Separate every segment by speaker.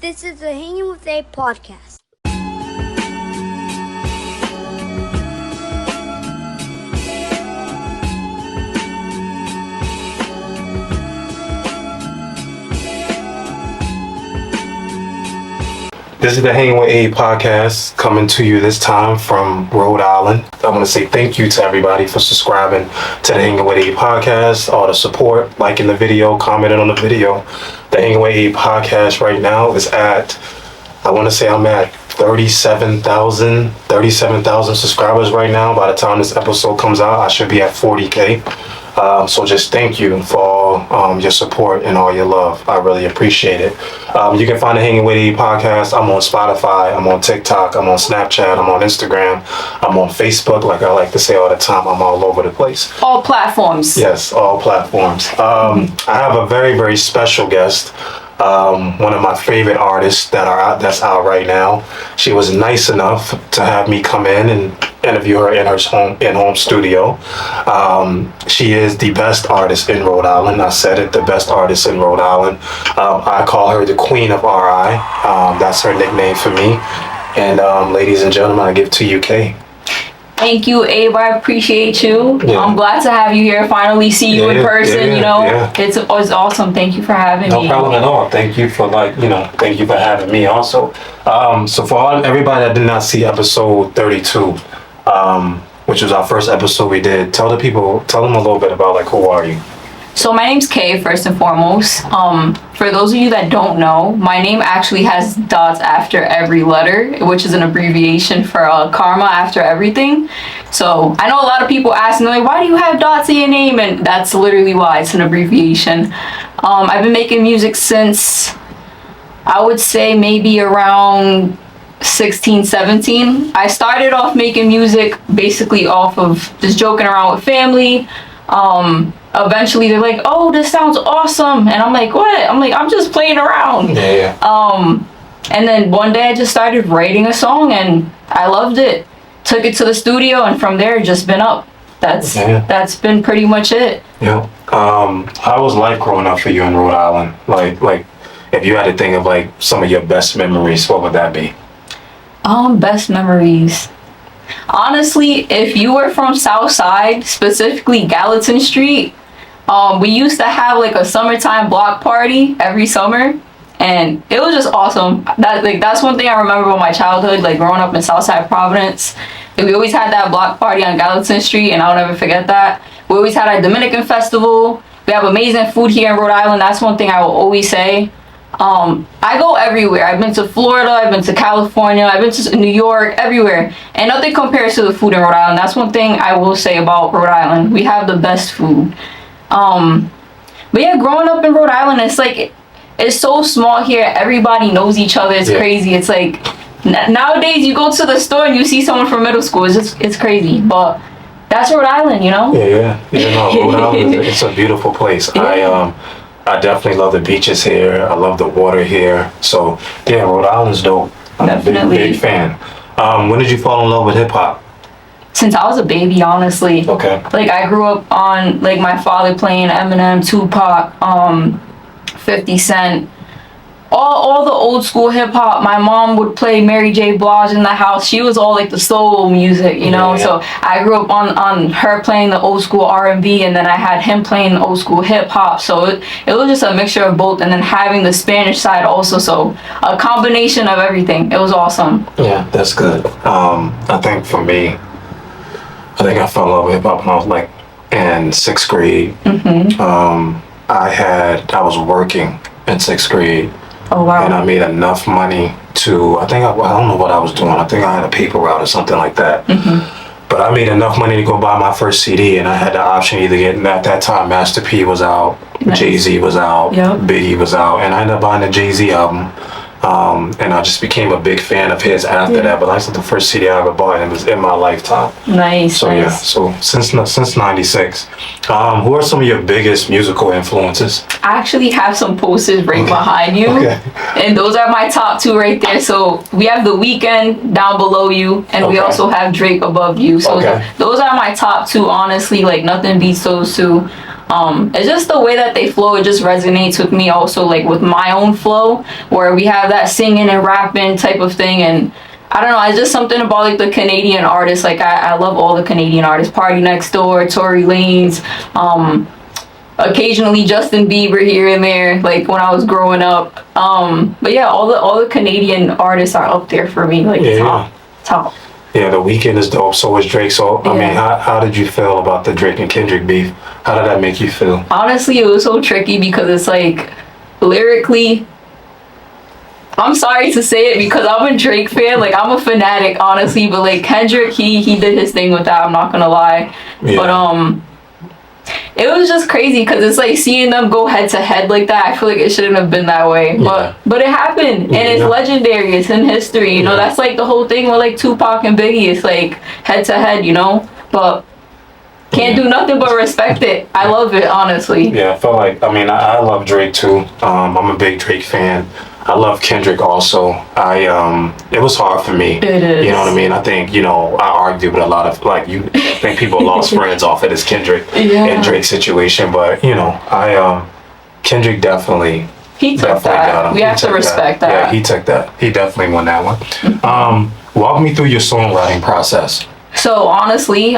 Speaker 1: This is the Hanging with A podcast.
Speaker 2: This is the Hanging with A podcast coming to you this time from Rhode Island. I want to say thank you to everybody for subscribing to the Hanging with A podcast, all the support, liking the video, commenting on the video. The Hanging with A podcast right now is at, I want to say I'm at 37,000 subscribers right now. By the time this episode comes out, I should be at 40K. So just thank you for all your support and all your love. I really appreciate it. You can find the Hanging with A podcast. I'm on Spotify. I'm on TikTok. I'm on Snapchat. I'm on Instagram. I'm on Facebook. Like I like to say all the time, I'm all over the place.
Speaker 3: All platforms.
Speaker 2: Yes, all platforms. I have a very, very special guest. One of my favorite artists that's out right now. She was nice enough to have me come in and interview her in her home studio. She is the best artist in Rhode Island. I said it, the best artist in Rhode Island. I call her the Queen of RI. That's her nickname for me. And ladies and gentlemen, I give to you, K.
Speaker 3: Thank you, Abe. I appreciate you. Yeah. I'm glad to have you here. Finally see you in person. It's awesome. Thank you for having me.
Speaker 2: No problem at all. Thank you for thank you for having me also. So for everybody that did not see episode 32, which was our first episode we did, tell them a little bit about who are you?
Speaker 3: So my name's K, first and foremost. For those of you that don't know, my name actually has dots after every letter, which is an abbreviation for karma after everything. So I know a lot of people ask me, why do you have dots in your name? And that's literally why. It's an abbreviation. I've been making music since, I would say maybe around 16, 17. I started off making music basically off of just joking around with family. Eventually they're like, oh, this sounds awesome. And I'm like, what? I'm just playing around.
Speaker 2: Yeah.
Speaker 3: And then one day I just started writing a song and I loved it. Took it to the studio and from there just been up. That's been pretty much it.
Speaker 2: Yeah. How was life growing up for you in Rhode Island? Like if you had to think of some of your best memories, what would that be?
Speaker 3: Best memories. Honestly, if you were from Southside, specifically Gallatin Street, we used to have a summertime block party every summer, and it was just awesome. That's one thing I remember about my childhood, growing up in Southside Providence. We always had that block party on Gallatin Street, and I'll never forget that. We always had our Dominican festival. We have amazing food here in Rhode Island. That's one thing I will always say. I go everywhere. I've been to Florida, I've been to California, I've been to New York, everywhere. And nothing compares to the food in Rhode Island. That's one thing I will say about Rhode Island. We have the best food. But yeah, growing up in Rhode Island, it's so small here. Everybody knows each other. It's crazy. It's nowadays you go to the store and you see someone from middle school. It's crazy. But that's Rhode Island,
Speaker 2: Yeah. Rhode Island, it's a beautiful place. Yeah. I definitely love the beaches here. I love the water here. So, yeah, Rhode Island's dope. I'm
Speaker 3: Definitely.
Speaker 2: a big fan. When did you fall in love with hip-hop?
Speaker 3: Since I was a baby, honestly.
Speaker 2: Okay.
Speaker 3: I grew up on, my father playing Eminem, Tupac, 50 Cent. All the old school hip-hop. My mom would play Mary J. Blige in the house. She was all, the soul music, Yeah. So I grew up on her playing the old school R&B, and then I had him playing the old school hip-hop. So it was just a mixture of both, and then having the Spanish side also. So a combination of everything. It was awesome.
Speaker 2: Yeah, that's good. I think for me, I fell in love with hip-hop when I was, in 6th grade. Mm-hmm. I was working in 6th grade.
Speaker 3: Oh, wow.
Speaker 2: And I made enough money to, I don't know what I was doing. I think I had a paper route or something like that. Mm-hmm. But I made enough money to go buy my first CD, and I had the option either getting, at that time, Master P was out, nice. Jay-Z was out, yep. Biggie was out, and I ended up buying the Jay-Z album. And I just became a big fan of his after that. But that's the first CD I ever bought, and it was in my lifetime.
Speaker 3: Nice.
Speaker 2: So yeah, so since '96, who are some of your biggest musical influences?
Speaker 3: I actually have some posters right behind you, and those are my top two right there. So we have The Weeknd down below you, and we also have Drake above you. So those are my top two. Honestly, nothing beats those two. It's just the way that they flow. It just resonates with me also, like with my own flow, where we have that singing and rapping type of thing. And I don't know, it's just something about like the Canadian artists. Like I love all the Canadian artists. Party Next Door, Tory Lanez, occasionally Justin Bieber here and there, like when I was growing up. But yeah, all the Canadian artists are up there for me, like top.
Speaker 2: Yeah, The Weeknd is dope. So is Drake. So I mean, how did you feel about the Drake and Kendrick beef? How did that make you feel?
Speaker 3: Honestly, it was so tricky because it's like lyrically, I'm sorry to say it because I'm a Drake fan. Like I'm a fanatic, honestly. But like Kendrick, he did his thing with that. I'm not gonna lie. Yeah. But it was just crazy because it's like seeing them go head to head like that. I feel like it shouldn't have been that way, but it happened, and it's legendary. It's in history, you know. That's like the whole thing with like Tupac and Biggie. It's like head to head, you know. But can't do nothing but respect it. I love it, honestly.
Speaker 2: Yeah, I felt like I love Drake too. I'm a big Drake fan. I love Kendrick also. It was hard for me.
Speaker 3: It is.
Speaker 2: You know what I mean? I think, I argued with a lot of, like, you think people lost friends off of this Kendrick and Drake situation, but, Kendrick definitely.
Speaker 3: He took that. We have to respect that.
Speaker 2: Yeah, he took that. He definitely won that one. Walk me through your songwriting process.
Speaker 3: So, honestly,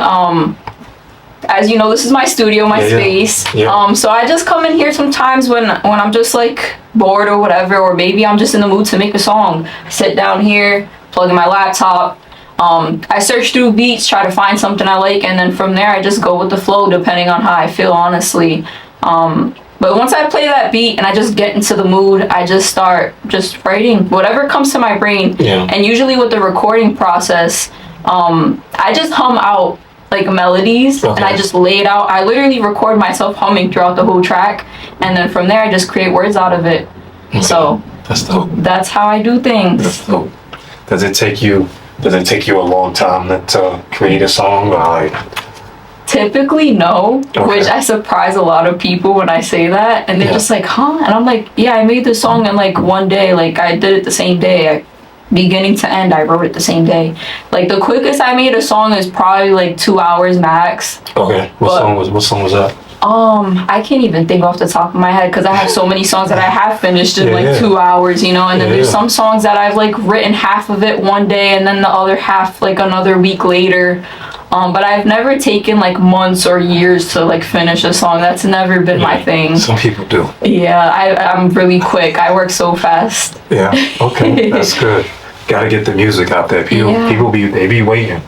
Speaker 3: as you know, this is my studio, my space. Yeah. So I just come in here sometimes when I'm just like bored or whatever, or maybe I'm just in the mood to make a song. I sit down here, plug in my laptop. I search through beats, try to find something I like, and then from there I just go with the flow depending on how I feel, honestly. But once I play that beat and I just get into the mood, I just start just writing whatever comes to my brain. Yeah. And usually with the recording process, I just hum out like melodies, and I just lay it out. I literally record myself humming throughout the whole track, and then from there I just create words out of it. Okay. So
Speaker 2: that's dope.
Speaker 3: That's how I do things.
Speaker 2: That's dope. Does it take you a long time to create a song, or like?
Speaker 3: Typically no, which I surprise a lot of people when I say that, and they're just like, huh? And I'm like, yeah, I made the song in like one day. Like I did it the same day. Beginning to end, I wrote it the same day. Like the quickest I made a song is probably like 2 hours max.
Speaker 2: Okay. What song was that?
Speaker 3: I can't even think off the top of my head because I have so many songs that I have finished in 2 hours, you know, and then there's some songs that I've like written half of it one day and then the other half like another week later. But I've never taken like months or years to like finish a song. That's never been my thing.
Speaker 2: Some people do.
Speaker 3: Yeah, I'm really quick. I work so fast.
Speaker 2: Yeah. Okay. That's good. Gotta get the music out there. People be waiting.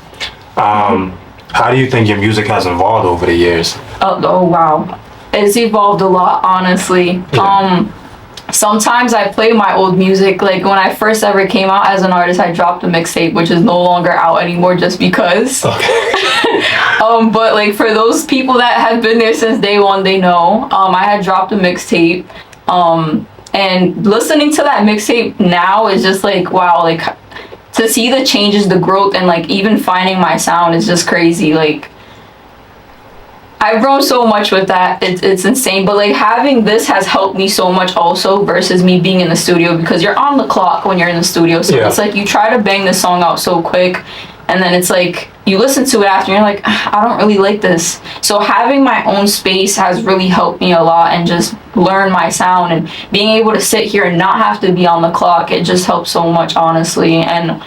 Speaker 2: How do you think your music has evolved over the years?
Speaker 3: Oh wow, it's evolved a lot, honestly. Yeah. Sometimes I play my old music. Like when I first ever came out as an artist, I dropped a mixtape, which is no longer out anymore just because. Okay. But like for those people that have been there since day one, they know. I had dropped a mixtape. And listening to that mixtape now is just like, wow, like to see the changes, the growth, and like even finding my sound is just crazy. Like I've grown so much with that. It's insane. But like having this has helped me so much also versus me being in the studio, because you're on the clock when you're in the studio. So it's like you try to bang the song out so quick, and then it's like you listen to it after and you're like, I don't really like this. So having my own space has really helped me a lot, and just learn my sound and being able to sit here and not have to be on the clock. It just helps so much, honestly. And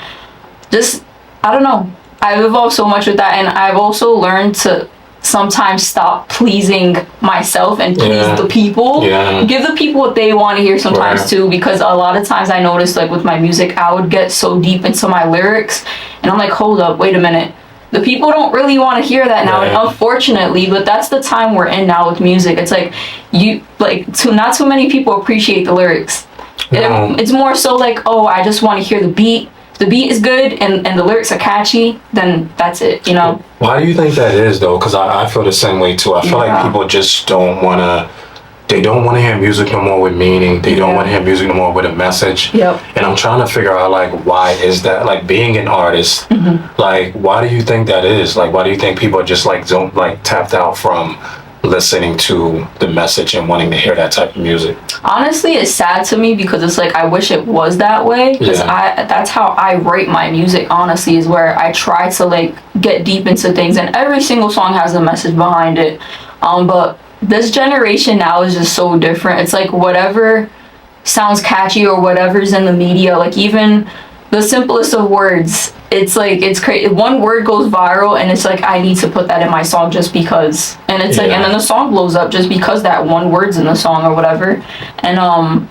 Speaker 3: just, I don't know. I've evolved so much with that, and I've also learned to sometimes stop pleasing myself and please the people. Give the people what they want to hear sometimes too, because a lot of times I noticed like with my music I would get so deep into my lyrics and I'm like, hold up, wait a minute, the people don't really want to hear that now. And unfortunately, but that's the time we're in now with music. It's like not too many people appreciate the lyrics. It's more so like, oh, I just want to hear the beat. The beat is good and the lyrics are catchy, then that's it, you know?
Speaker 2: Why do you think that is, though? Because I feel the same way, too. I feel like people just don't want to hear music no more with meaning. They don't want to hear music no more with a message. Yep. And I'm trying to figure out, like, why is that? Like, being an artist, like, why do you think that is? Like, why do you think people are just, like, tapped out from listening to the message and wanting to hear that type of music?
Speaker 3: Honestly, it's sad to me because it's like I wish it was that way, because that's how I write my music, honestly, is where I try to like get deep into things, and every single song has a message behind it, but this generation now is just so different. It's like whatever sounds catchy or whatever's in the media, like even the simplest of words, it's like it's crazy. One word goes viral and it's like I need to put that in my song just because, and it's like, and then the song blows up just because that one word's in the song or whatever. And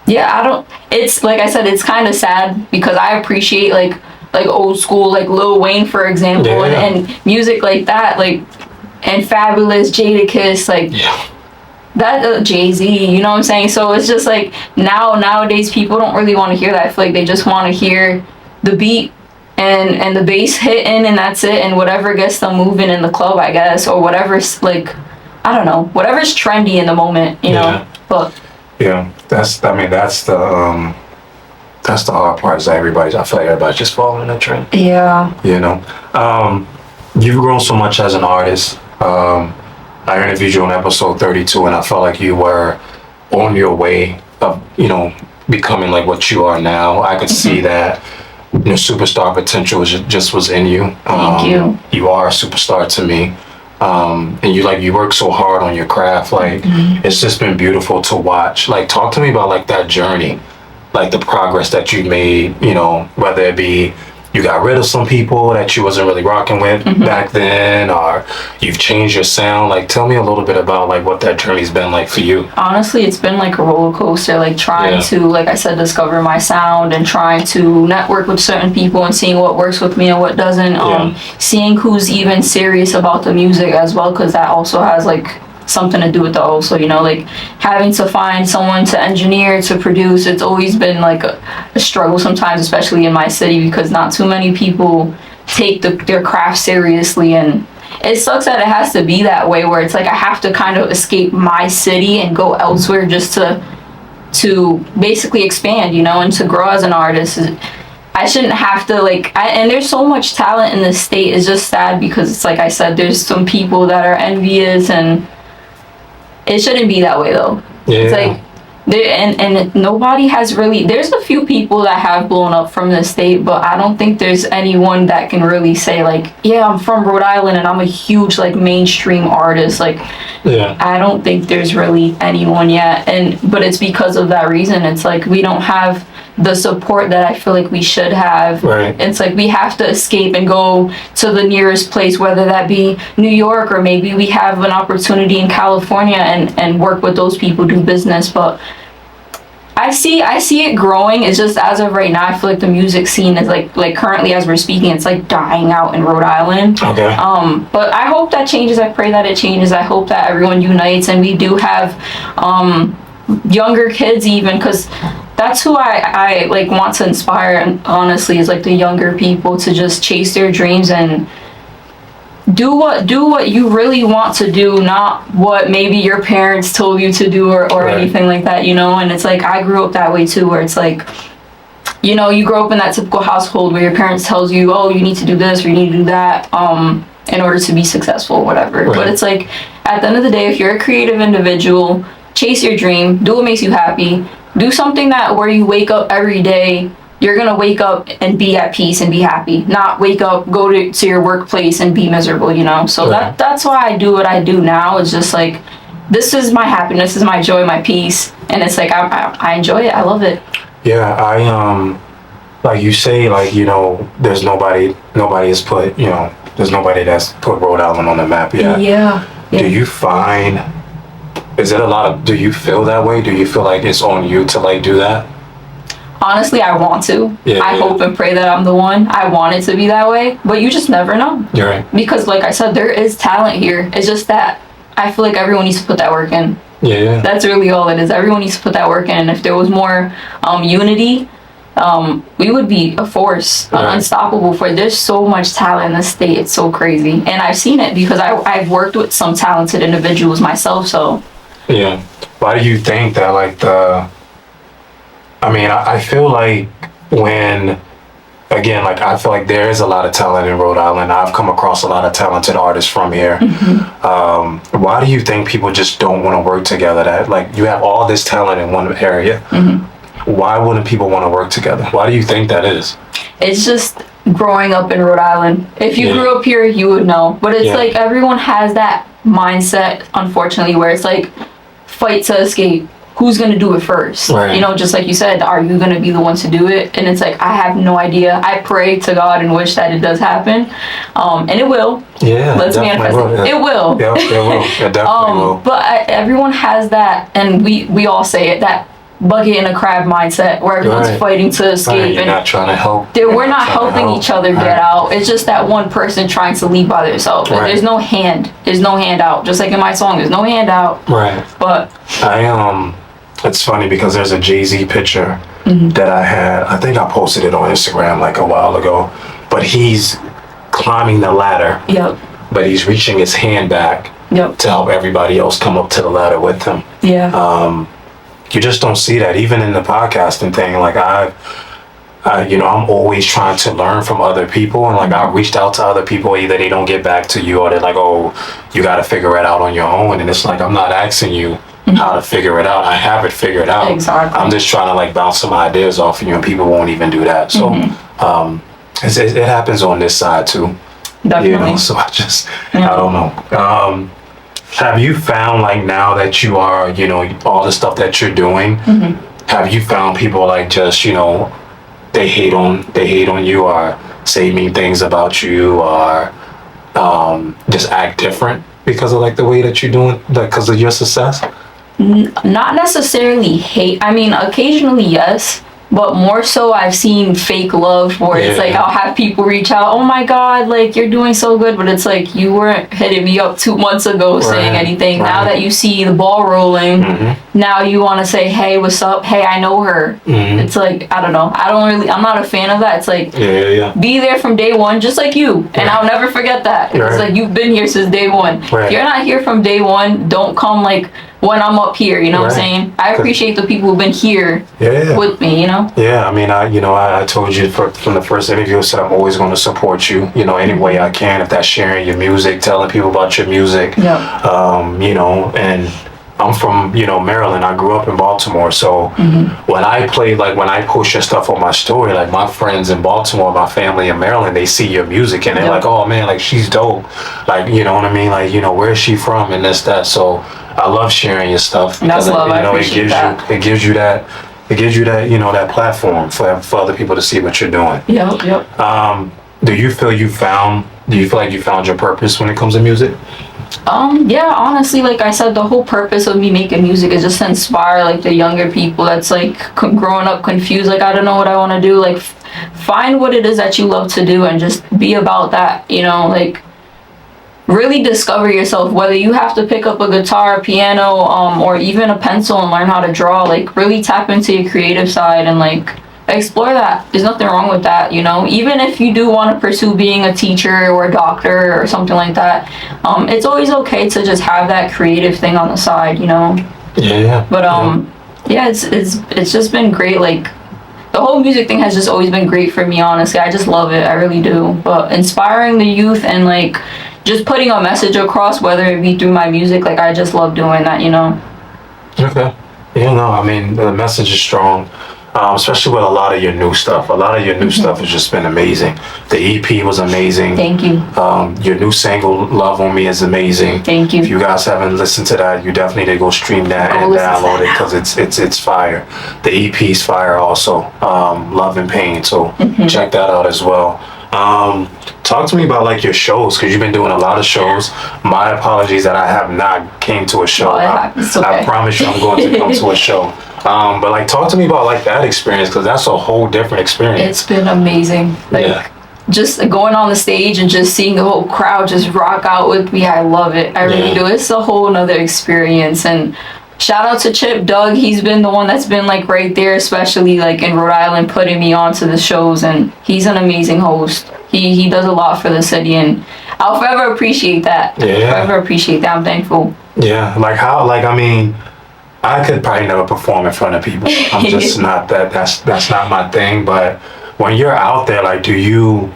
Speaker 3: yeah, I don't, it's like I said, it's kind of sad because I appreciate like old school, like Lil Wayne, for example, and music like that, like, and Fabulous, Jadakiss, like that, Jay-Z, you know what I'm saying? So it's just like nowadays people don't really want to hear that. I feel like they just want to hear the beat and the bass hitting, and that's it, and whatever gets them moving in the club, I guess, or whatever's like, I don't know, whatever's trendy in the moment, you know. But
Speaker 2: that's the hard part, is that I feel like everybody's just following that trend.
Speaker 3: Yeah.
Speaker 2: You know, you've grown so much as an artist. I interviewed you on episode 32, and I felt like you were on your way of, you know, becoming like what you are now. I could see that your superstar potential just was in you.
Speaker 3: Thank you.
Speaker 2: You are a superstar to me. And you work so hard on your craft. Like, it's just been beautiful to watch. Like, talk to me about like that journey, like the progress that you made, you know, whether it be you got rid of some people that you wasn't really rocking with back then, or you've changed your sound. Like, tell me a little bit about like what that journey's been like for you.
Speaker 3: Honestly, it's been like a roller coaster, like trying to, like I said, discover my sound and trying to network with certain people and seeing what works with me and what doesn't. Seeing who's even serious about the music as well, because that also has like something to do with it also, you know, like having to find someone to engineer, to produce. It's always been like a struggle sometimes, especially in my city, because not too many people take their craft seriously, and it sucks that it has to be that way, where it's like I have to kind of escape my city and go elsewhere just to basically expand, you know, and to grow as an artist. I shouldn't have to and there's so much talent in this state. It's just sad because it's like I said, there's some people that are envious, and it shouldn't be that way though. It's like and nobody has really, there's a few people that have blown up from the state, but I don't think there's anyone that can really say like, yeah, I'm from Rhode Island and I'm a huge like mainstream artist. Like, I don't think there's really anyone yet, but it's because of that reason. It's like we don't have the support that I feel like we should have. It's like we have to escape and go to the nearest place, whether that be New York, or maybe we have an opportunity in California and work with those people, do business. But I see it growing. It's just as of right now, I feel like the music scene is like currently as we're speaking, it's like dying out in Rhode Island. But I hope that changes. I pray that it changes. I hope that everyone unites and we do have younger kids, even, because that's who I like want to inspire, and honestly, is like the younger people to just chase their dreams and do what you really want to do, not what maybe your parents told you to do or anything like that, you know. And it's like I grew up that way too, where it's like, you know, you grow up in that typical household where your parents tells you, oh, you need to do this or you need to do that in order to be successful or whatever. But it's like at the end of the day, if you're a creative individual, chase your dream, do what makes you happy. Do something that where you wake up every day, you're going to wake up and be at peace and be happy. Not wake up, go to your workplace and be miserable, you know? So that's why I do what I do now. It's just like, this is my happiness, this is my joy, my peace. And it's like, I enjoy it. I love it.
Speaker 2: Yeah, I, like you say, like, you know, there's nobody has put, you know, there's nobody that's put Rhode Island on the map yet. Do you find... do you feel that way? Do you feel like it's on you to like do that?
Speaker 3: Honestly, I want to. I hope and pray that I'm the one. I want it to be that way, but you just never know.
Speaker 2: You're right.
Speaker 3: Because like I said, there is talent here. It's just that I feel like everyone needs to put that work in. That's really all it is. Everyone needs to put that work in. And if there was more unity, we would be a force, unstoppable. There's so much talent in the state. It's so crazy. And I've seen it because I've worked with some talented individuals myself, so...
Speaker 2: Why do you think that, like, I feel like I feel like there is a lot of talent in Rhode Island. I've come across a lot of talented artists from here. Why do you think people just don't want to work together? That, like, you have all this talent in one area. Why wouldn't people want to work together? Why do you think that is?
Speaker 3: It's just growing up in Rhode Island. If you grew up here, you would know. But it's like everyone has that mindset, unfortunately, where it's like fight to escape. Who's gonna do it first?
Speaker 2: Right.
Speaker 3: You know, just like you said, are you gonna be the one to do it? And it's like, I have no idea. I pray to God and wish that it does happen, and it will.
Speaker 2: Yeah,
Speaker 3: Let's manifest it. It will.
Speaker 2: Yeah, it will. It definitely will.
Speaker 3: But everyone has that, and we all say it, that bucket and a crab mindset where everyone's fighting to escape.
Speaker 2: Right. You're
Speaker 3: and
Speaker 2: not trying to help.
Speaker 3: we're not helping each other get out. It's just that one person trying to lead by themselves. Right. There's no hand. There's no handout. Just like in my song, there's no handout.
Speaker 2: Right.
Speaker 3: But
Speaker 2: it's funny because there's a Jay-Z picture that I had. I think I posted it on Instagram like a while ago. But he's climbing the ladder.
Speaker 3: Yep.
Speaker 2: But he's reaching his hand back to help everybody else come up to the ladder with him.
Speaker 3: Yeah.
Speaker 2: You just don't see that even in the podcasting thing. Like I'm always trying to learn from other people, and like I've reached out to other people. Either they don't get back to you, or they're like, "Oh, you got to figure it out on your own." And it's like, I'm not asking you how to figure it out. I have it figured out.
Speaker 3: Exactly.
Speaker 2: I'm just trying to like bounce some ideas off of you, and people won't even do that. So it happens on this side too.
Speaker 3: Definitely.
Speaker 2: You know, so I don't know. Have you found, like, now that you are, you know, all the stuff that you're doing, have you found people like just, you know, they hate on you, or say mean things about you, or just act different because of like the way that you're doing, like, because of your success?
Speaker 3: Not necessarily hate. I mean, occasionally yes, but more so I've seen fake love where it's like I'll have people reach out, "Oh my God, like you're doing so good," but it's like, you weren't hitting me up 2 months ago saying anything. Now that you see the ball rolling, now you want to say, "Hey, what's up? Hey, I know her." It's like, I don't know. I'm not a fan of that. It's like, be there from day one, just like you. And I'll never forget that. It's like, you've been here since day one. If you're not here from day one, don't come like when I'm up here, you know what I'm saying? I appreciate the people who've been here with me, you know?
Speaker 2: Yeah, I mean, I told you from the first interview, I said I'm always going to support you, you know, any way I can. If that's sharing your music, telling people about your music, you know, and I'm from, you know, Maryland. I grew up in Baltimore. So when I post your stuff on my story, like my friends in Baltimore, my family in Maryland, they see your music and they're like, "Oh man, like she's dope." Like, you know what I mean? Like, you know, where is she from and this, that. So I love sharing your stuff because, you know, it gives you that, you know, that platform for other people to see what you're doing. Do you feel like you found your purpose when it comes to music?
Speaker 3: Yeah, honestly, like I said, the whole purpose of me making music is just to inspire like the younger people that's like growing up confused, like I don't know what I want to do. Like find what it is that you love to do and just be about that, you know, like really discover yourself, whether you have to pick up a guitar, piano, or even a pencil and learn how to draw. Like really tap into your creative side and like explore that. There's nothing wrong with that, you know. Even if you do want to pursue being a teacher or a doctor or something like that, it's always okay to just have that creative thing on the side, you know. But it's just been great. Like the whole music thing has just always been great for me, honestly. I just love it. I really do. But inspiring the youth and like just putting a message across, whether it be through my music, like I just love doing that, you know.
Speaker 2: Okay. Yeah, no, I mean, the message is strong. Especially with a lot of your new stuff. A lot of your new stuff has just been amazing. The EP was amazing.
Speaker 3: Thank you.
Speaker 2: Your new single, Love on Me, is amazing.
Speaker 3: Thank you.
Speaker 2: If you guys haven't listened to that, you definitely need to go stream that and download it because it's fire. The EP's fire also. Love and Pain. So check that out as well. Talk to me about like your shows, because you've been doing a lot of shows. My apologies that I have not came to a show. I promise you I'm going to come to a show. But like, talk to me about like that experience, because that's a whole different experience.
Speaker 3: It's been amazing. Like just going on the stage and just seeing the whole crowd just rock out with me. I love it. I really do. It's a whole nother experience. And shout out to Chip Doug. He's been the one that's been like right there, especially like in Rhode Island, putting me on to the shows. And he's an amazing host. He does a lot for the city, and I'll forever appreciate that. Forever appreciate that. I'm thankful.
Speaker 2: I mean, I could probably never perform in front of people. I'm just not that's not my thing. But when you're out there, like, are you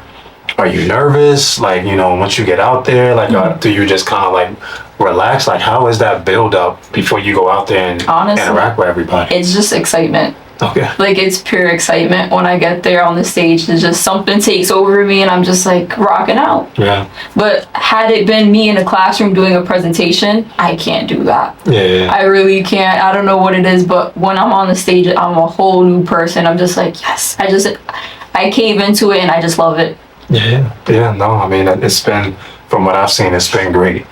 Speaker 2: nervous? Like, you know, once you get out there, like, do you just kind of like relax? Like, how is that build up before you go out there and honestly interact with everybody?
Speaker 3: It's just excitement.
Speaker 2: Okay.
Speaker 3: Like, it's pure excitement when I get there on the stage. It's just something takes over me and I'm just like rocking out.
Speaker 2: Yeah.
Speaker 3: But had it been me in a classroom doing a presentation, I can't do that.
Speaker 2: Yeah.
Speaker 3: I really can't. I don't know what it is, but when I'm on the stage, I'm a whole new person. I'm just like, yes. I cave into it and I just love it.
Speaker 2: Yeah. No, I mean, it's been, from what I've seen, it's been great.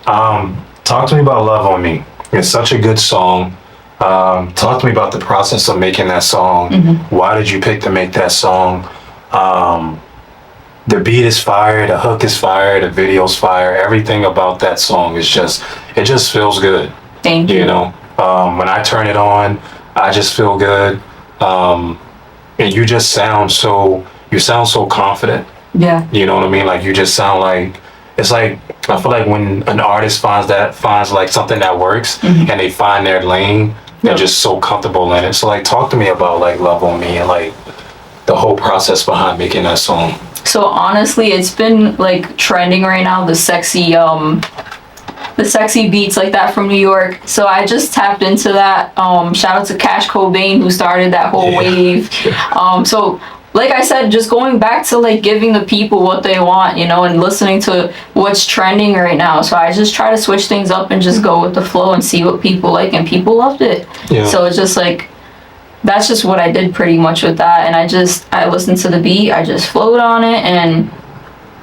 Speaker 2: Talk to me about Love on Me. It's such a good song. Talk to me about the process of making that song.
Speaker 3: Mm-hmm.
Speaker 2: Why did you pick to make that song? The beat is fire, the hook is fire, the video's fire. Everything about that song is it just feels good.
Speaker 3: Thank you.
Speaker 2: You know, when I turn it on, I just feel good. And you just sound so confident.
Speaker 3: Yeah.
Speaker 2: You know what I mean? Like, you just sound like, it's like, I feel like when an artist finds like something that works,
Speaker 3: mm-hmm.
Speaker 2: and they find their lane, they're just so comfortable in it. So like, talk to me about like Love on Me and like the whole process behind making that song.
Speaker 3: So honestly, it's been like trending right now, the sexy beats like that from New York. So I just tapped into that. Shout out to Cash Cobain, who started that whole wave. So like I said, just going back to like giving the people what they want, you know, and listening to what's trending right now. So I just try to switch things up and just go with the flow and see what people like, and people loved it.
Speaker 2: Yeah.
Speaker 3: So it's just like, that's just what I did pretty much with that. And I listened to the beat, I just flowed on it, and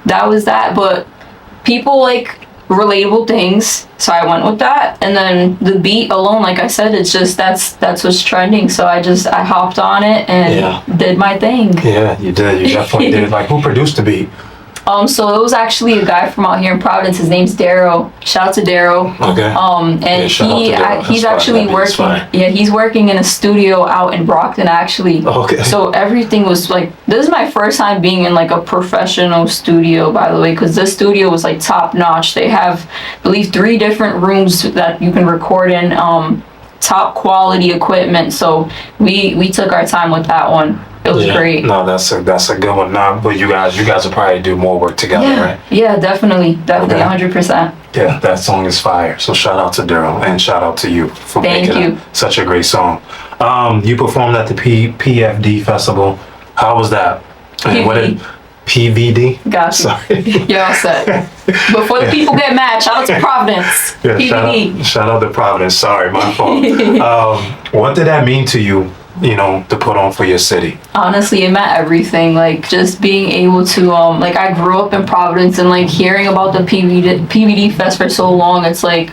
Speaker 3: that was that. But people like relatable things, so I went with that. And then the beat alone, like I said, it's just that's what's trending. So I hopped on it and did my thing.
Speaker 2: Yeah, you did. You definitely did. Like, who produced the beat?
Speaker 3: So it was actually a guy from out here in Providence. His name's Darrow. Shout out to Darrow.
Speaker 2: Okay.
Speaker 3: And he's actually working. Yeah, he's working in a studio out in Brockton, actually.
Speaker 2: Okay.
Speaker 3: So everything was like, this is my first time being in like a professional studio, by the way, because this studio was like top notch. They have, I believe, 3 different rooms that you can record in. Top quality equipment. So we took our time with that one. It was great.
Speaker 2: No, that's a good one. Nah, but you guys will probably do more work together, right?
Speaker 3: Yeah, definitely, 100%.
Speaker 2: Yeah, that song is fire. So shout out to Daryl and shout out to you for making such a great song. You performed at the PFD festival. How was that? And what did PVD?
Speaker 3: Gotcha.
Speaker 2: Sorry.
Speaker 3: You're all set. Before the people get mad, shout out to Providence.
Speaker 2: Yeah,
Speaker 3: PVD.
Speaker 2: Shout out to Providence. Sorry, my fault. What did that mean to you? You know, to put on for your city?
Speaker 3: Honestly, it meant everything. Like, just being able to, like, I grew up in Providence, and like hearing about the PVD Fest for so long, it's like,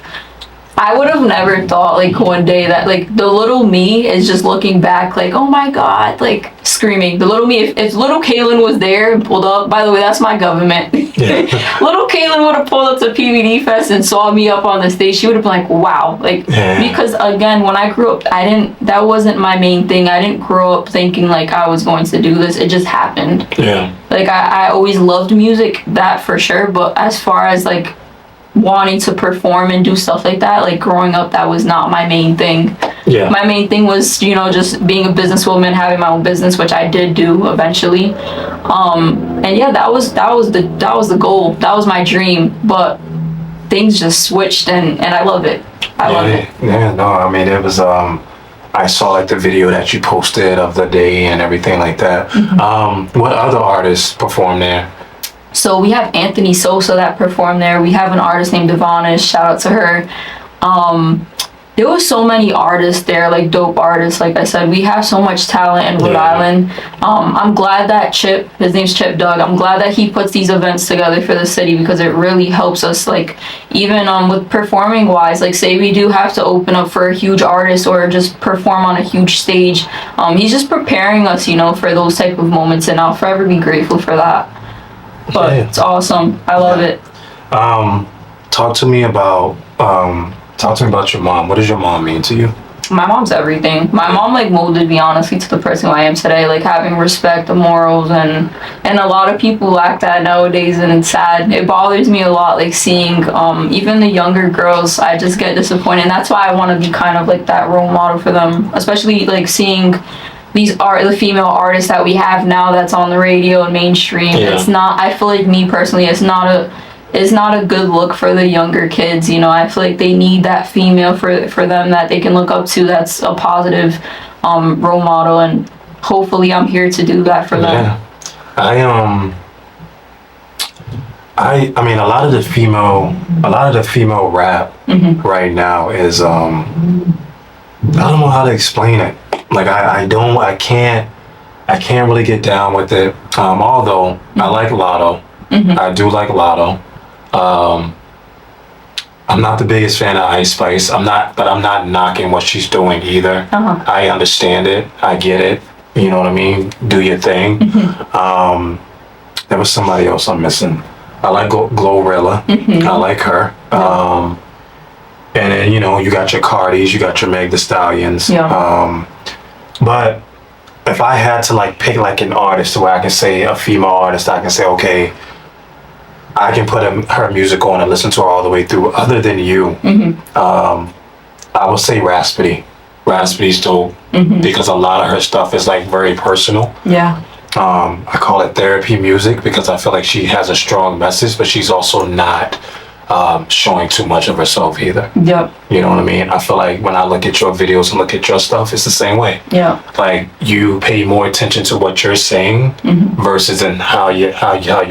Speaker 3: I would have never thought like one day that like the little me is just looking back like, oh my God, like screaming. The little me, if little Kaylin was there and pulled up, by the way, that's my government.
Speaker 2: Yeah.
Speaker 3: Little Kaylin would have pulled up to PVD Fest and saw me up on the stage. She would have been like, wow. Like, because again, when I grew up, that wasn't my main thing. I didn't grow up thinking like I was going to do this. It just happened.
Speaker 2: Yeah.
Speaker 3: Like, I always loved music, that for sure. But as far as like wanting to perform and do stuff like that, like growing up, that was not my main thing.
Speaker 2: Yeah.
Speaker 3: My main thing was, you know, just being a businesswoman, having my own business, which I did do eventually. And yeah, that was the goal. That was my dream. But things just switched, and I love it. I love it.
Speaker 2: Yeah, no, I mean, it was I saw like the video that you posted of the day and everything like that. Mm-hmm. What other artists performed there?
Speaker 3: So we have Anthony Sosa that performed there. We have an artist named Devonish. Shout out to her. There was so many artists there, like dope artists. Like I said, we have so much talent in Rhode Island. I'm glad that Chip, his name's Chip Doug, I'm glad that he puts these events together for the city, because it really helps us, like, even with performing wise, like say we do have to open up for a huge artist or just perform on a huge stage. He's just preparing us, you know, for those type of moments, and I'll forever be grateful for that. But it's awesome. I love it.
Speaker 2: Talk to me about your mom. What does your mom mean to you?
Speaker 3: My mom's everything. My mom like molded me, honestly, to the person who I am today. Like having respect, the morals, and a lot of people lack that nowadays, and it's sad. It bothers me a lot, like seeing even the younger girls. I just get disappointed, and that's why I want to be kind of like that role model for them, especially like seeing the female artists that we have now that's on the radio and mainstream. It's not, I feel like, me personally, it's not is not a good look for the younger kids. You know, I feel like they need that female for them that they can look up to, that's a positive role model, and hopefully I'm here to do that for them.
Speaker 2: Yeah. I mean, a lot of the female rap right now is I don't know how to explain it. Like I can't really get down with it. Although I like Lotto. I do like Lotto. I'm not the biggest fan of Ice Spice. But I'm not knocking what she's doing either. I understand it. I get it. You know what I mean? Do your thing. There was somebody else I'm missing. I like Glorilla. I like her. And then, you know, you got your Cardis, you got your Meg Thee Stallions. But if I had to like pick like an artist where I can say a female artist, I can say, okay, I can put her music on and listen to her all the way through. Other than you, I would say Raspity. Raspity's dope because a lot of her stuff is like very personal. I call it therapy music because I feel like she has a strong message, but she's also not showing too much of herself either. You know what I mean? I feel like when I look at your videos and look at your stuff, it's the same way. Like you pay more attention to what you're saying versus in how you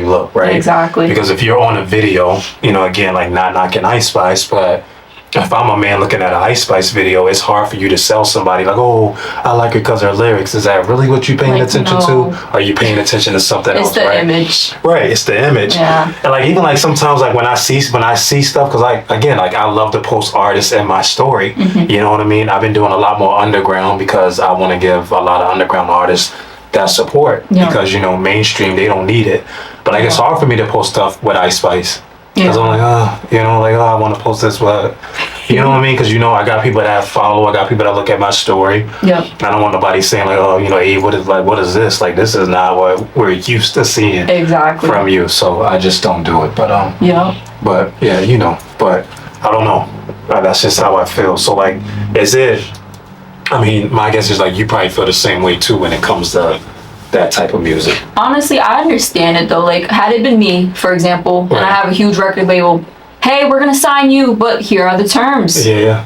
Speaker 2: look, right?
Speaker 3: Exactly.
Speaker 2: Because if you're on a video, you know, again, like not knocking Ice Spice, but if I'm a man looking at an Ice Spice video, it's hard for you to sell somebody like, oh, I like her because her lyrics. Is that really what you're paying attention to? Are you paying attention to something else?
Speaker 3: It's the image.
Speaker 2: Right, it's the image. And like even like sometimes like when I see stuff, because I love to post artists in my story. You know what I mean? I've been doing a lot more underground because I want to give a lot of underground artists that support because, you know, mainstream, they don't need it. But like it's hard for me to post stuff with Ice Spice. Because I'm like, I want to post this, but you know what I mean? Because, you know, I got people that follow, I got people that look at my story. I don't want nobody saying like, oh, you know, hey, what is this? Like, this is not what we're used to seeing from you. So I just don't do it. But but yeah, you know, but I don't know. That's just how I feel. So like, my guess is like you probably feel the same way too when it comes to that type of music.
Speaker 3: Honestly, I understand it though. Like, had it been me, for example, and I have a huge record label, hey, we're gonna sign you, but here are the terms. I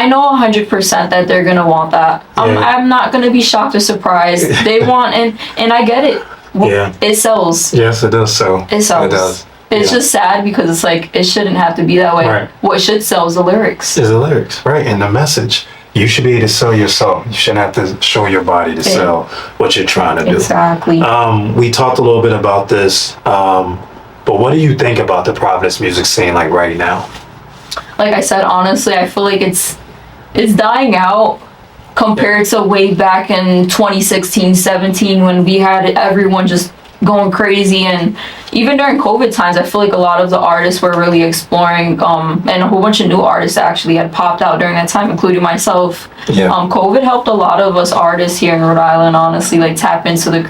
Speaker 3: know 100% that they're gonna want that. I'm not gonna be shocked or surprised. They want, and I get it. It sells.
Speaker 2: Yes, it does sell.
Speaker 3: It sells.
Speaker 2: It does.
Speaker 3: It's just sad because it's like, it shouldn't have to be that way. What should sell is the lyrics.
Speaker 2: Is the lyrics, right, and the message. You should be able to sell yourself. You shouldn't have to show your body to sell what you're trying to do.
Speaker 3: Exactly.
Speaker 2: We talked a little bit about this, but what do you think about the Providence music scene like right now?
Speaker 3: Like I said, honestly, I feel like it's dying out compared to way back in 2016, 17 when we had everyone just going crazy, and even during COVID times, I feel like a lot of the artists were really exploring, and a whole bunch of new artists actually had popped out during that time, including myself. COVID helped a lot of us artists here in Rhode Island, honestly, like tap into the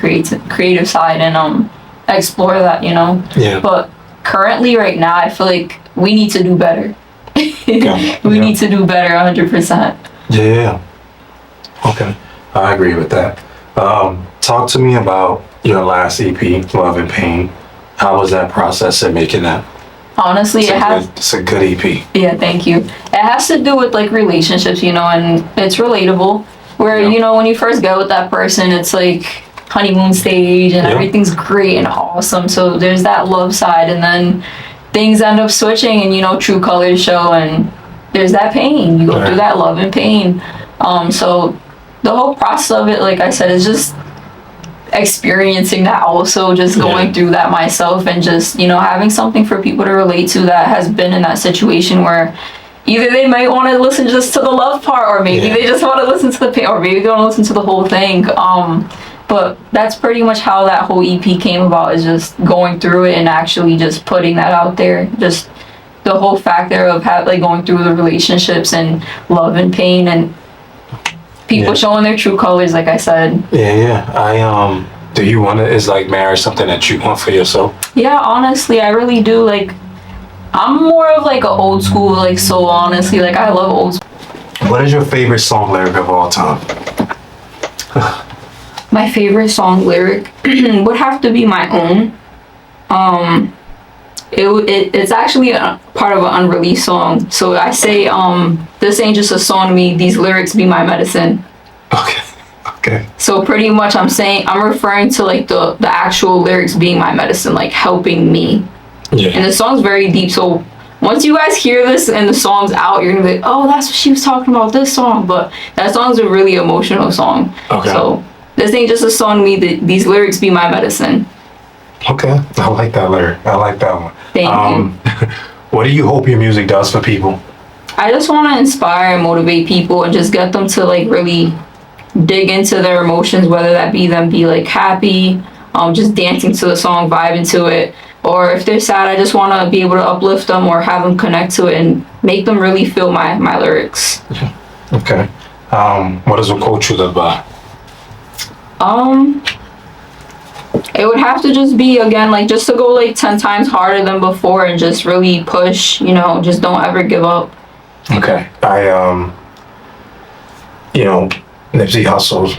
Speaker 3: creative side and explore that, you know. But currently, right now, I feel like we need to do better. We need to do better, 100%.
Speaker 2: Okay, I agree with that. Talk to me about your last EP, Love and Pain. How was that process in making that?
Speaker 3: Honestly,
Speaker 2: it's a good EP.
Speaker 3: Yeah, thank you. It has to do with like relationships, you know, and it's relatable. Where, you know, when you first go with that person, it's like honeymoon stage and everything's great and awesome. So there's that love side, and then things end up switching and, you know, true colors show, and there's that pain. You go through that love and pain. So the whole process of it, like I said, is just experiencing that, also just going through that myself, and just, you know, having something for people to relate to that has been in that situation where either they might want to listen just to the love part, or maybe they just want to listen to the pain, or maybe they want to listen to the whole thing. But that's pretty much how that whole EP came about, is just going through it and actually just putting that out there. Just the whole factor of going through the relationships and love and pain, and people showing their true colors, like I said.
Speaker 2: Do you want to, is like marriage something that you want for yourself?
Speaker 3: Yeah, honestly, I really do. Like, I'm more of like an old school, like soul, honestly. Like, I love old school.
Speaker 2: What is your favorite song lyric of all time?
Speaker 3: My favorite song lyric would have to be my own. It's actually a part of an unreleased song. So I say, this ain't just a song to me. These lyrics be my medicine.
Speaker 2: Okay.
Speaker 3: So pretty much I'm referring to like the actual lyrics being my medicine, like helping me.
Speaker 2: Yeah.
Speaker 3: And the song's very deep. So once you guys hear this and the song's out, you're gonna be like, oh, that's what she was talking about, this song. But that song's a really emotional song.
Speaker 2: Okay.
Speaker 3: So this ain't just a song to me. These lyrics be my medicine.
Speaker 2: Okay. I like that lyric. I like that one.
Speaker 3: Thank you.
Speaker 2: What do you hope your music does for people?
Speaker 3: I just want to inspire and motivate people and just get them to like really dig into their emotions, whether that be them be like happy, just dancing to the song, vibing to it, or if they're sad, I just want to be able to uplift them or have them connect to it and make them really feel my lyrics.
Speaker 2: Okay. What is a quote you live by?
Speaker 3: It would have to just be, again, like just to go like 10 times harder than before and just really push, just don't ever give up.
Speaker 2: Okay. Nipsey Hussle's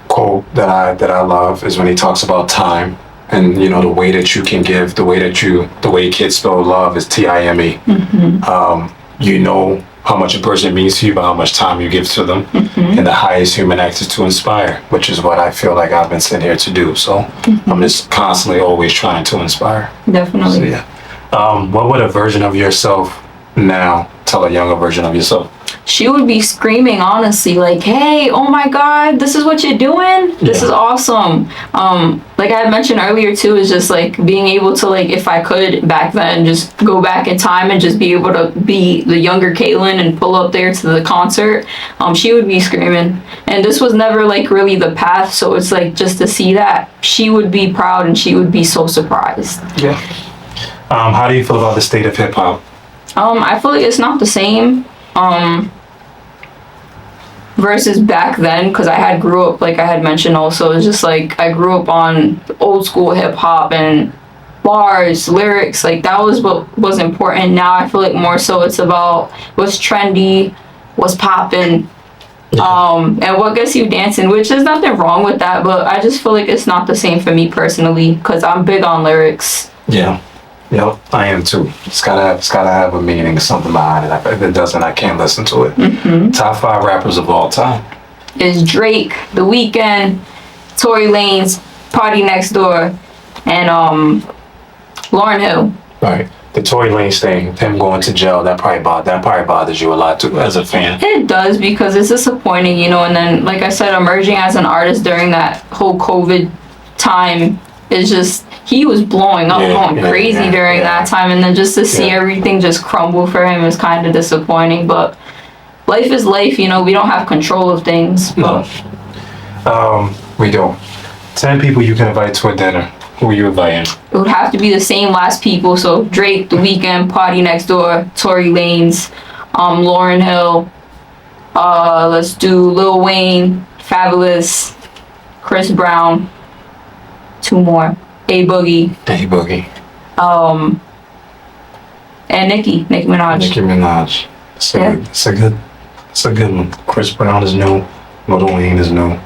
Speaker 2: quote that I love is when he talks about time and, the way that you can give, the way kids spell love is TIME.
Speaker 3: Mm-hmm.
Speaker 2: How much a person means to you by how much time you give to them.
Speaker 3: Mm-hmm.
Speaker 2: And the highest human act is to inspire, which is what I feel like I've been sent here to do. So I'm just constantly always trying to inspire.
Speaker 3: Definitely.
Speaker 2: So, yeah. What would a version of yourself now tell a younger version of yourself?
Speaker 3: She would be screaming, honestly, like, hey, oh my God, this is what you're doing? This is awesome. Like I mentioned earlier too, is just like being able to, like, if I could back then, just go back in time and just be able to be the younger Caitlin and pull up there to the concert. She would be screaming. And this was never like really the path. So it's like just to see that, she would be proud and she would be so surprised.
Speaker 2: Yeah. How do you feel about the state of hip hop?
Speaker 3: I feel like it's not the same. Versus back then, because I grew up, like I had mentioned also, it's just like I grew up on old school hip hop and bars, lyrics, like that was what was important. Now I feel like more so it's about what's trendy, what's popping, and what gets you dancing, which is nothing wrong with that, but I just feel like it's not the same for me personally, because I'm big on lyrics.
Speaker 2: Yeah. Yep, I am too. It's gotta have a meaning, something behind it. If it doesn't, I can't listen to it.
Speaker 3: Mm-hmm.
Speaker 2: Top 5 rappers of all time
Speaker 3: is Drake, The Weeknd, Tory Lanez, Party Next Door, and Lauryn Hill.
Speaker 2: Right. The Tory Lanez thing, him going to jail, that probably bothers you a lot too, as a fan.
Speaker 3: It does, because it's disappointing, and then, like I said, emerging as an artist during that whole COVID time is just, he was blowing up, going crazy during that time, and then just to see everything just crumble for him is kind of disappointing. But life is life, we don't have control of things. But
Speaker 2: we don't. 10 people you can invite to a dinner. Who are you inviting?
Speaker 3: It would have to be the same last people. So Drake, The Weeknd, Party Next Door, Tory Lanez, Lauryn Hill. Let's do Lil Wayne, Fabulous, Chris Brown. 2 more. A Boogie. And Nicki Minaj.
Speaker 2: Nicki Minaj. It's a good one. Chris Brown is new. Lil Wayne is new.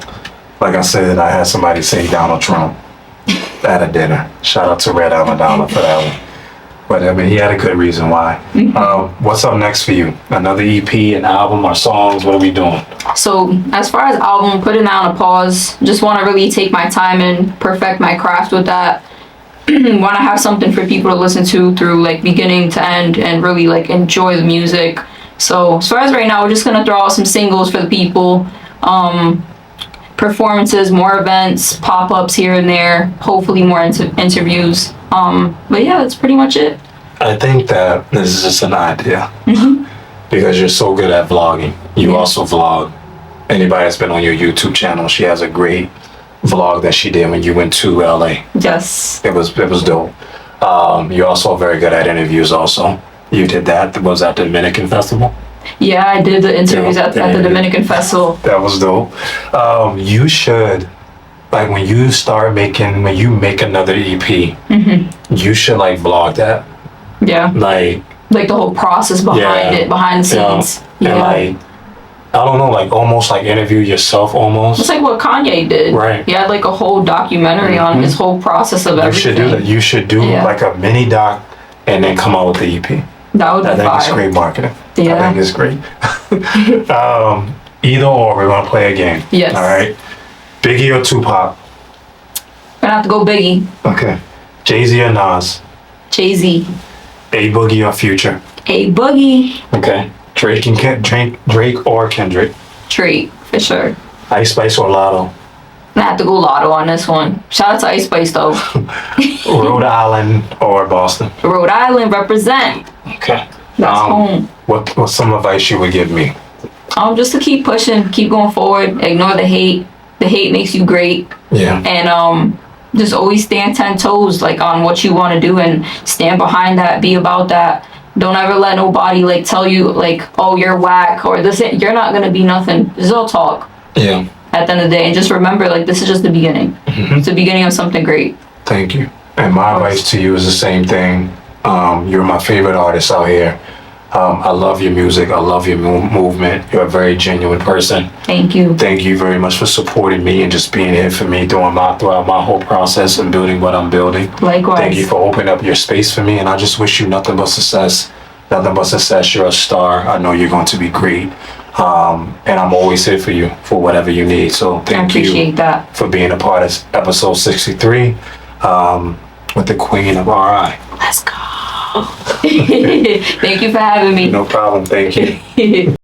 Speaker 2: Like I said, I had somebody say Donald Trump at a dinner. Shout out to Red Almadonna for that one. But I mean, he had a good reason why. Mm-hmm. What's up next for you? Another EP, an album, or songs? What are we doing?
Speaker 3: So as far as album, putting that on a pause. Just want to really take my time and perfect my craft with that. Want to have something for people to listen to through like beginning to end and really like enjoy the music. So as far as right now, we're just gonna throw out some singles for the people. Performances, more events, pop-ups here and there, hopefully more interviews. But yeah, that's pretty much it.
Speaker 2: I think that this is just an idea. Mm-hmm. Because you're so good at vlogging. You also vlog. Anybody that's been on your YouTube channel, she has a great vlog that she did when you went to LA.
Speaker 3: Yes.
Speaker 2: It was dope. You're also very good at interviews also. You did that. Was that the Dominican Festival?
Speaker 3: Yeah, I did the interviews at the Dominican Festival.
Speaker 2: That was dope. You should, like when you make another EP, mm-hmm. you should like vlog that.
Speaker 3: Yeah. Like the whole process behind it, behind the scenes.
Speaker 2: Yeah. And like, I don't know, like almost like interview yourself almost.
Speaker 3: It's like what Kanye did.
Speaker 2: Right.
Speaker 3: He had like a whole documentary on his whole process of everything.
Speaker 2: You should do that. You should do like a mini doc and then come out with the EP.
Speaker 3: That would
Speaker 2: I
Speaker 3: be
Speaker 2: think it's
Speaker 3: fire.
Speaker 2: great marketing.
Speaker 3: Yeah.
Speaker 2: I think it's great. Either or, we're gonna play a game.
Speaker 3: Yes.
Speaker 2: All right. Biggie or Tupac?
Speaker 3: We're gonna have to go Biggie.
Speaker 2: Okay. Jay-Z or Nas?
Speaker 3: Jay-Z.
Speaker 2: A Boogie or Future?
Speaker 3: A Boogie.
Speaker 2: Okay. Drake or Kendrick?
Speaker 3: Drake, for sure.
Speaker 2: Ice Spice or Lotto?
Speaker 3: I have to go Lotto on this one. Shout out to Ice Spice though.
Speaker 2: Rhode Island or Boston?
Speaker 3: Rhode Island represent.
Speaker 2: Okay.
Speaker 3: That's home.
Speaker 2: What's some advice you would give me?
Speaker 3: Just to keep pushing, keep going forward, ignore the hate. The hate makes you great.
Speaker 2: Yeah.
Speaker 3: And just always stand 10 toes like on what you want to do and stand behind that, be about that. Don't ever let nobody like tell you like, oh, you're whack or this. You're not gonna be nothing. This is all talk.
Speaker 2: Yeah.
Speaker 3: At the end of the day, and just remember, like, this is just the beginning. It's the beginning of something great.
Speaker 2: Thank you. And my advice to you is the same thing. You're my favorite artist out here. I love your music. I love your movement. You're a very genuine person.
Speaker 3: Thank you.
Speaker 2: Thank you very much for supporting me and just being here for me throughout my whole process and building what I'm building.
Speaker 3: Likewise.
Speaker 2: Thank you for opening up your space for me, and I just wish you nothing but success. Nothing but success. You're a star. I know you're going to be great. And I'm always here for you for whatever you need. So thank you
Speaker 3: appreciate that.
Speaker 2: for being a part of episode 63 with the Queen of RI.
Speaker 3: Let's go. Thank you for having me.
Speaker 2: No problem. Thank you.